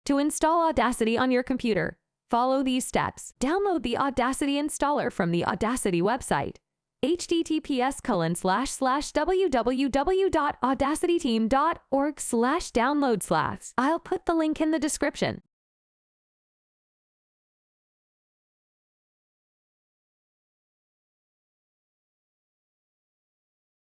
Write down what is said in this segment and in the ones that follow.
To install Audacity on your computer, follow these steps. Download the Audacity installer from the Audacity website. https://www.audacityteam.org/download/. I'll put the link in the description.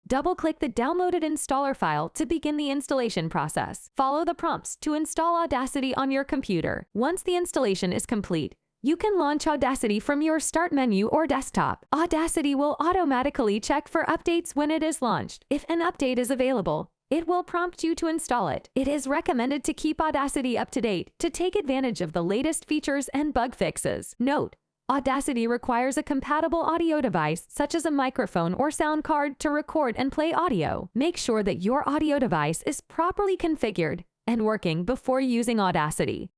Double-click the downloaded installer file to begin the installation process. Follow the prompts to install Audacity on your computer. Once the installation is complete, you can launch Audacity from your Start menu or desktop. Audacity will automatically check for updates when it is launched. If an update is available, it will prompt you to install it. It is recommended to keep Audacity up to date to take advantage of the latest features and bug fixes. Note: Audacity requires a compatible audio device such as a microphone or sound card to record and play audio. Make sure that your audio device is properly configured and working before using Audacity.